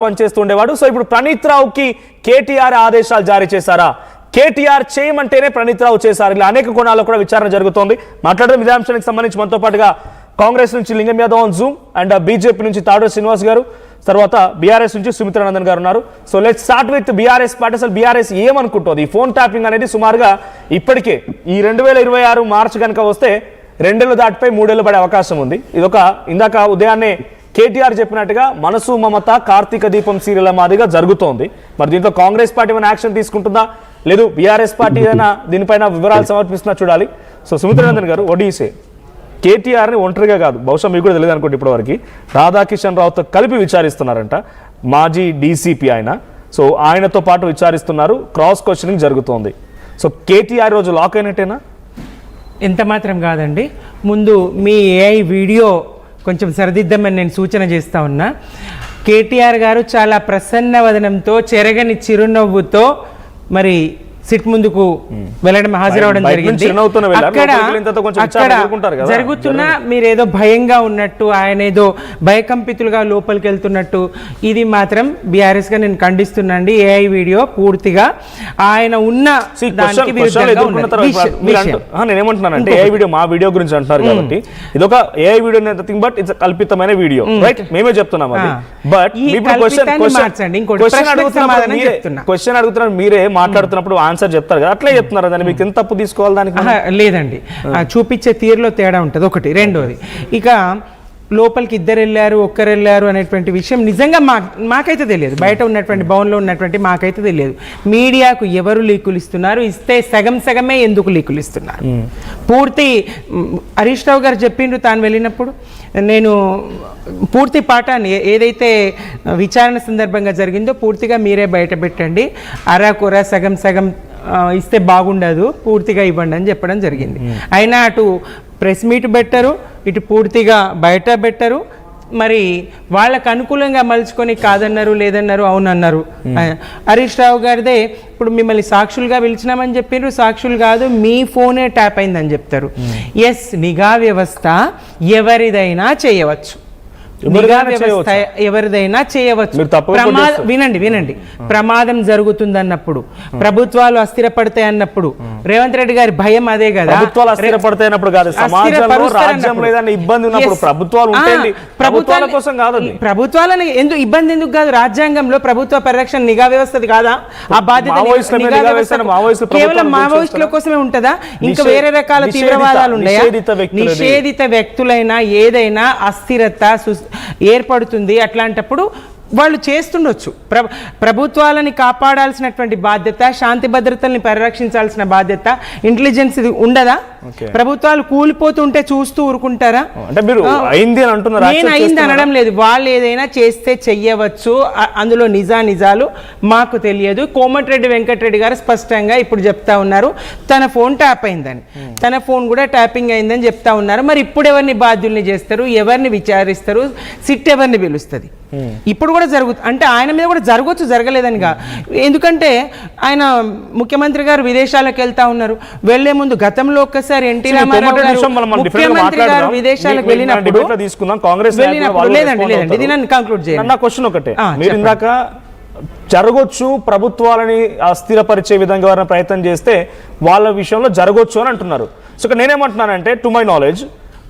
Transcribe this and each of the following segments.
పనిచేస్తుండేవాడు. So ఇప్పుడు ప్రణీత్ రావుకి కేటీఆర్ ఆదేశాలు జారీ చేశారా, కేటీఆర్ చేయమంటేనే ప్రణీత్ రావు చేశారు, ఇలా అనేక కోణాల్లో కూడా విచారణ జరుగుతోంది. మాట్లాడడం ఇదే అంశానికి సంబంధించి మనతో పాటుగా కాంగ్రెస్ నుంచి లింగం Yadav on Zoom and BJP నుంచి తాడూరు శ్రీనివాస్ గారు, తర్వాత బీఆర్ఎస్ నుంచి సుమిత్రానందన్ గారు ఉన్నారు. So let's start with BRS party. అసలు బీఆర్ఎస్ ఏమనుకుంటుంది? ఈ ఫోన్ ట్యాపింగ్ అనేది సుమారుగా ఇప్పటికే ఈ 2026 మార్చి కనుక వస్తే 2 ఏళ్ళు దాటిపోయి 3 ఏళ్ళు పడే అవకాశం ఉంది. ఇదొక ఇందాక ఉదయాన్నే కేటీఆర్ చెప్పినట్టుగా మనసు మమత కార్తీక దీపం సీరియల్ మాదిరిగా జరుగుతోంది. మరి దీంట్లో కాంగ్రెస్ పార్టీ ఏమైనా యాక్షన్ తీసుకుంటుందా, లేదు బీఆర్ఎస్ పార్టీ ఏదైనా దీనిపైన వివరాలు సమర్పిస్తున్నా చూడాలి. సో సుమిత్రానందన్ గారు, ఒడిసే కేటీఆర్ని ఒంటరిగా కాదు, బహుశా మీకు కూడా తెలియదు అనుకోండి, ఇప్పటివరకు రాధాకిషన్ రావుతో కలిపి విచారిస్తున్నారంట. మాజీ డీసీపీ ఆయన, సో ఆయనతో పాటు విచారిస్తున్నారు, క్రాస్ క్వశ్చనింగ్ జరుగుతోంది. సో కేటీఆర్ రోజు లాక్ అయినట్టేనా? ఎంత మాత్రం కాదండి. ముందు మీ ఏఐ వీడియో కొంచెం సరిదిద్దామని నేను సూచన చేస్తా ఉన్నా. కేటీఆర్ గారు చాలా ప్రసన్న వదనంతో చెరగని చిరునవ్వుతో మరి సిట్ ముందుకు వెళ్ళడం హాజరవడం జరిగింది. అక్కడ జరుగుతున్న మీరేదో భయంగా ఉన్నట్టు, ఆయన ఏదో భయకంపితులుగా లోపలికి వెళ్తున్నట్టు, ఇది మాత్రం బీఆర్ఎస్ గా నేను ఖండిస్తున్నా అండి. ఏఐ వీడియో పూర్తిగా ఆయన ఉన్న దానికి నేనేమంటున్నానంటే ఏఐ వీడియో మా వీడియో గురించి అంటున్నారు కాబట్టి ఇదొక AI video nothing but it's కల్పితమైన వీడియో, రైట్? మేమే చెప్తున్నాం అది. బట్ క్వశ్చన్ అడుగుతున్నారు, మీరే మాట్లాడుతున్నప్పుడు ఆన్సర్ చెప్తారు కదా, అట్లే చెప్తున్నారు. దాన్ని మీకు ఎంత తప్పు తీసుకోవాలి? దానికి లేదండి, చూపించే తీరులో తేడా ఉంటుంది ఒకటి. రెండోది, ఇక లోపలికి ఇద్దరు వెళ్ళారు ఒక్కరు వెళ్ళారు అనేటువంటి విషయం నిజంగా మాకైతే తెలియదు. బయట ఉన్నటువంటి భవన్లో ఉన్నటువంటి మాకైతే తెలియదు. మీడియాకు ఎవరు లీకులు ఇస్తున్నారు, ఇస్తే సగం సగమే ఎందుకు లీకులు ఇస్తున్నారు? పూర్తి హరీష్ రావు గారు చెప్పిండ్రు తాను వెళ్ళినప్పుడు, నేను పూర్తి పాఠాన్ని ఏదైతే విచారణ సందర్భంగా జరిగిందో పూర్తిగా మీరే బయట పెట్టండి, అరాకొర సగం సగం ఇస్తే బాగుండదు, పూర్తిగా ఇవ్వండి అని చెప్పడం జరిగింది. అయినా అటు ప్రెస్ మీట్ పెట్టరు, ఇటు పూర్తిగా బయట పెట్టరు. మరి వాళ్ళకు అనుకూలంగా మలుచుకొని కాదన్నారు, లేదన్నారు, అవునన్నారు. హరీష్ రావు గారిదే ఇప్పుడు మిమ్మల్ని సాక్షులుగా పిలిచినామని చెప్పారు, సాక్షులు కాదు మీ ఫోనే ట్యాప్ అయిందని చెప్తారు. ఎస్, నిఘా వ్యవస్థ ఎవరిదైనా చేయవచ్చు, ఎవరిదైనా చేయవచ్చు. వినండి, ప్రమాదం జరుగుతుందన్నప్పుడు, ప్రభుత్వాలు అస్థిరపడతాయి అన్నప్పుడు, రేవంత్ రెడ్డి గారి భయం అదే కదా. ప్రభుత్వాలను ఎందుకు ఇబ్బంది ఎందుకు కాదు? రాజ్యాంగంలో ప్రభుత్వ పరిరక్షణ నిఘా వ్యవస్థది కాదా? ఆ బాధ్యత కేవలం మావోయిస్టుల కోసమే ఉంటుందా? ఇంకా వేరే రకాల తీవ్రవాదాలు ఉన్నాయా? నిషేధిత వ్యక్తులైనా ఏదైనా అస్థిరత ఏర్పడుతుంది. అట్లాంటప్పుడు వాళ్ళు చేస్తుండొచ్చు. ప్రభుత్వాలని కాపాడాల్సినటువంటి బాధ్యత, శాంతి భద్రతల్ని పరిరక్షించాల్సిన బాధ్యత ఇంటెలిజెన్స్ ఉండదా? ప్రభుత్వాలు కూలిపోతుంటే చూస్తూ ఊరుకుంటారా? నేను అయింది అనడం లేదు, వాళ్ళు ఏదైనా చేస్తే చెయ్యవచ్చు, అందులో నిజాలు మాకు తెలియదు. కోమటిరెడ్డి వెంకటరెడ్డి గారు స్పష్టంగా ఇప్పుడు చెప్తా ఉన్నారు తన ఫోన్ ట్యాప్ అయిందని, తన ఫోన్ కూడా ట్యాపింగ్ అయిందని చెప్తా ఉన్నారు. మరి ఇప్పుడు ఎవరిని బాధ్యుల్ని చేస్తారు, ఎవరిని విచారిస్తారు, సిట్ ఎవరిని పిలుస్తుంది? ఇప్పుడు కూడా జరుగుతుంది అంటే ఆయన మీద కూడా జరగవచ్చు, జరగలేదనిగా. ఎందుకంటే ఆయన ముఖ్యమంత్రి గారు విదేశాలకు వెళ్తా ఉన్నారు. వెళ్లే ముందు గతంలో ఒక్కసారి ఎన్టీ రామారావు గారు ముఖ్యమంత్రి గారు విదేశాలకు వెళ్ళినప్పుడు లేదండి, ఇది నన్ను కంక్లూడ్ చేయండి. నా క్వశ్చన్ ఒకటే, మీరు ఇందాక జరగొచ్చు, ప్రభుత్వాలని అస్థిరపరిచే విధంగా ఎవరైనా ప్రయత్నం చేస్తే వాళ్ళ విషయంలో జరగొచ్చు అని అంటున్నారు. సో నేనేమంటున్నానంటే, టు మై నాలెడ్జ్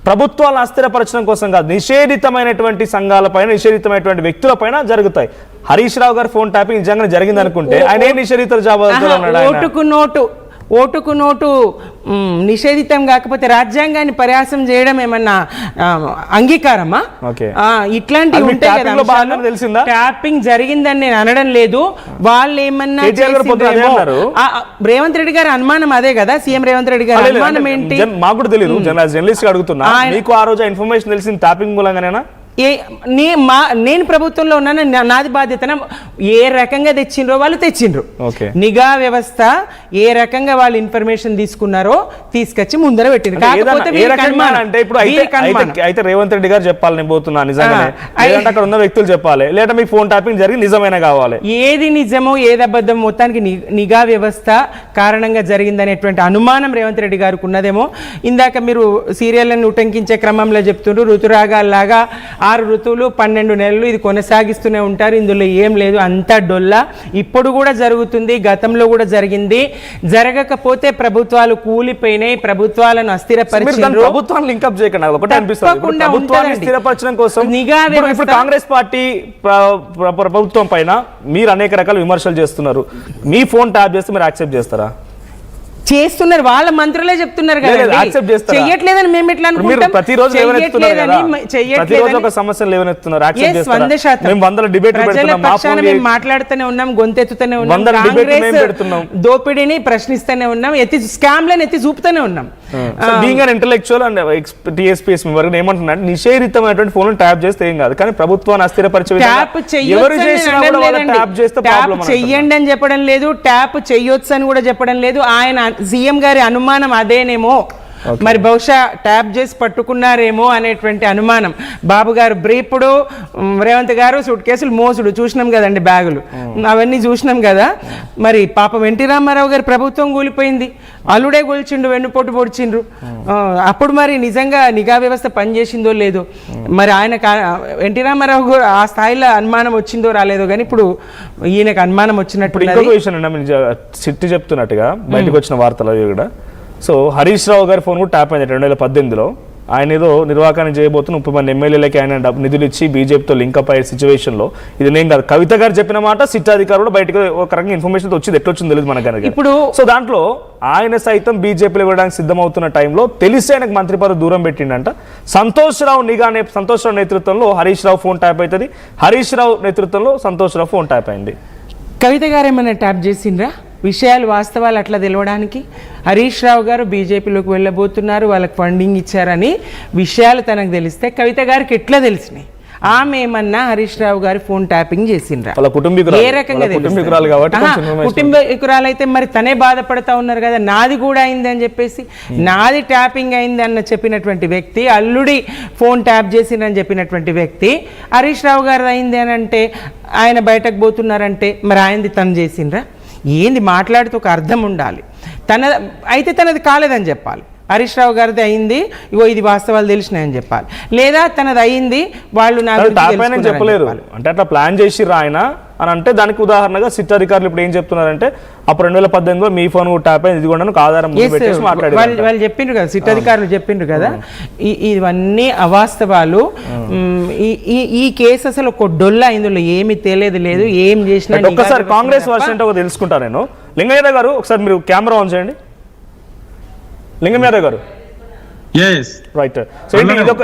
ప్రభుత్వాలను అస్థిరపరచడం కోసం కాదు, నిషేధితమైనటువంటి సంఘాలపైన, నిషేధితమైనటువంటి వ్యక్తులపైన జరుగుతాయి. హరీష్ రావు గారి ఫోన్ ట్యాపింగ్ నిజంగా జరిగింది అనుకుంటే ఆయన ఏ నిషేధిత ఓటుకు నోటు నిషేధితం కాకపోతే రాజ్యాంగాన్ని పరిహాసం చేయడం ఏమన్నా అంగీకారమా? ఇట్లాంటివి ఉంటాయి కదా. ట్యాపింగ్ జరిగిందని నేను అనడం లేదు, వాళ్ళు ఏమన్నా రేవంత్ రెడ్డి గారి అనుమానం అదే కదా. సీఎం రేవంత్ రెడ్డి గారి అనుమానం ఏంటి? మాకు కూడా తెలియదు, జర్నలిస్ట్ అడుగుతున్నా. మీకు ఆ రోజు ఇన్ఫర్మేషన్ తెలిసింది ట్యాపింగ్ మూలంగానేనా? నేను ప్రభుత్వంలో ఉన్నాను, నాది బాధ్యత. ఏ రకంగా తెచ్చిండ్రో వాళ్ళు తెచ్చిండ్రు. నిఘా వ్యవస్థ ఏ రకంగా వాళ్ళు ఇన్ఫర్మేషన్ తీసుకున్నారో తీసుకొచ్చి ముందర పెట్టిండ్రు. అయితే రేవంత్ రెడ్డి గారు చెప్పాలి, నేను పోతున్నా నిజంగానే, అక్కడ ఉన్న వ్యక్తులు చెప్పాలి, లేదా మీ ఫోన్ ట్యాపింగ్ జరిగి నిజమైన కావాలి. ఏది నిజమో ఏది అబద్ధమో మొత్తానికి నిఘా వ్యవస్థ కారణంగా జరిగిందనేటువంటి అనుమానం రేవంత్ రెడ్డి గారికి ఉన్నదేమో. ఇందాక మీరు సీరియల్ని ఉటంకించే క్రమంలో చెప్తుండ్రు, ఋతురాగాల్లాగా 6 ఋతువులు 12 నెలలు ఇది కొనసాగిస్తూనే ఉంటారు. ఇందులో ఏం లేదు, అంతా డొల్లా. ఇప్పుడు కూడా జరుగుతుంది, గతంలో కూడా జరిగింది. జరగకపోతే ప్రభుత్వాలు కూలిపోయినాయి, ప్రభుత్వాలను అస్థిరపరిచారు. ప్రభుత్వాన్ని లింకప్ చేయకండి, ఒకటే అనిపిస్తుంది. ప్రభుత్వాన్ని స్థిరపరచడం కోసం నిఘా ఇప్పుడు కాంగ్రెస్ పార్టీ ప్రభుత్వం పైన మీరు అనేక రకాల విమర్శలు చేస్తున్నారు. మీ ఫోన్ ట్యాప్ చేస్తే మీరు యాక్సెప్ట్ చేస్తారా? చేస్తున్నారు, వాళ్ళ మంత్రులే చెప్తున్నారు కదా, చెయ్యట్లేదని మేము ఎట్లా అనుకుంటాం? ప్రతిరోజు ఒక సమస్యలు లేవనెత్తున్నారు, యాక్సెప్ట్ చేస్తారా? మేము 100 డిబేట్ మేము మాట్లాడుతూనే ఉన్నాం, గొంతెత్తుతూనే ఉన్నాం, దోపిడీని ప్రశ్నిస్తూనే ఉన్నాం, స్కామ్లను ఎత్తి చూపుతూనే ఉన్నాం. Being an intellectual and TSPS member ఏమంటున్నా, నిషేధితమైనటువంటి ఫోన్ ట్యాప్ చేస్తే ఏం కాదు, కానీ ప్రభుత్వాన్ని అస్థిరపరిచే చెయ్యండి అని చెప్పడం లేదు, ట్యాప్ చెయ్యొచ్చు అని కూడా చెప్పడం లేదు. ఆయన సీఎం గారి అనుమానం అదేనేమో, మరి బహుశా ట్యాప్ చేసి పట్టుకున్నారేమో అనేటువంటి అనుమానం. బాబు గారు బ్రీపుడు, రేవంత్ గారు సూట్ కేసులు మోసుడు చూసినాం కదండి, బ్యాగులు అవన్నీ చూసినాం కదా. మరి పాపం ఎన్టీ రామారావు గారి ప్రభుత్వం కూలిపోయింది, అల్లుడే కూల్చిండు, వెన్నుపోటు పొడిచిండ్రు. అప్పుడు మరి నిజంగా నిఘా వ్యవస్థ పనిచేసిందో లేదో, మరి ఆయన ఎన్టీ రామారావు ఆ స్థాయిలో అనుమానం వచ్చిందో రాలేదో, కానీ ఇప్పుడు ఈయనకు అనుమానం వచ్చినట్టు. ఇంకొక విషయం సిట్టి చెప్తున్నట్టుగా బయటకు వచ్చిన వార్తలు కూడా, సో హరీష్ రావు గారి ఫోన్ కూడా ట్యాప్ అయింది 2018లో. ఆయన ఏదో నిర్వాహకాన్ని చేయబోతున్న 30 మంది ఎమ్మెల్యేలకి ఆయన నిధులు ఇచ్చి బీజేపీతో లింకప్ అయ్యే సిచ్యువేషన్లో ఇది నేను కాదు, కవిత గారు చెప్పిన మాట, సిట్ అధికారులు కూడా బయటకు ఒక రకంగా ఇన్ఫర్మేషన్ వచ్చింది, ఎట్లొచ్చింది తెలియదు మనకు. ఇప్పుడు సో దాంట్లో ఆయన సైతం బీజేపీలో ఇవ్వడానికి సిద్ధమవుతున్న టైంలో తెలిసి ఆయనకు మంత్రి పదవి దూరం పెట్టిండంట. సంతోష్ రావు నేతృత్వంలో హరీష్ రావు ఫోన్ ట్యాప్ అవుతుంది, హరీష్ రావు నేతృత్వంలో సంతోష్ రావు ఫోన్ ట్యాప్ అయింది. కవిత గారు ఏమైనా ట్యాప్ చేసిండ్రా విషయాలు వాస్తవాలు అట్లా తెలవడానికి? హరీష్ రావు గారు బీజేపీలోకి వెళ్ళబోతున్నారు, వాళ్ళకి ఫండింగ్ ఇచ్చారని విషయాలు తనకు తెలిస్తే కవిత గారికి ఎట్లా తెలిసినాయి? ఆమె ఏమన్నా హరీష్ రావు గారి ఫోన్ ట్యాపింగ్ చేసిండ్రా? ఏ రకంగా కుటుంబీకురాలు అయితే మరి తనే బాధపడతా ఉన్నారు కదా, నాది కూడా అయింది అని చెప్పేసి. నాది ట్యాపింగ్ అయింది అన్న చెప్పినటువంటి వ్యక్తి, అల్లుడి ఫోన్ ట్యాప్ చేసిందని చెప్పినటువంటి వ్యక్తి, హరీష్ రావు గారు అయింది అని అంటే, ఆయన బయటకు పోతున్నారంటే మరి ఆయనది తను చేసిండ్రా? ఏంది మాట్లాడుతూ ఒక అర్థం ఉండాలి. తనది కాలేదని చెప్పాలి, హరీష్ రావు గారిది అయింది, ఇగో ఇది వాస్తవాలు తెలిసినాయని చెప్పాలి. లేదా తనది అయింది, వాళ్ళు చెప్పలేరు అంటే అట్లా ప్లాన్ చేసిర్రు ఆయన అని అంటే, దానికి ఉదాహరణగా సిట్ అధికారులు ఇప్పుడు ఏం చెప్తున్నారంటే, అప్పుడు 2018లో మీ ఫోన్ ట్యాప్ అయింది, ఇది కూడా ఆధారం వాళ్ళు చెప్పిండ్రు కదా, సిట్ అధికారులు చెప్పిండ్రు కదా. ఇవన్నీ అవాస్తవాలు. ఈ కేసు అసలు ఒక డొల్ల, ఇందులో ఏమి తెలియదు లేదు, ఏం చేసినా. ఒక్కసారి కాంగ్రెస్ వర్షన్ ఒక తెలుసుకుంటా నేను. లింగయ్య గారు ఒకసారి మీరు కెమెరా ఆన్ చేయండి. లింగం యాదవ్ గారు, రైట్. సో ఇదొక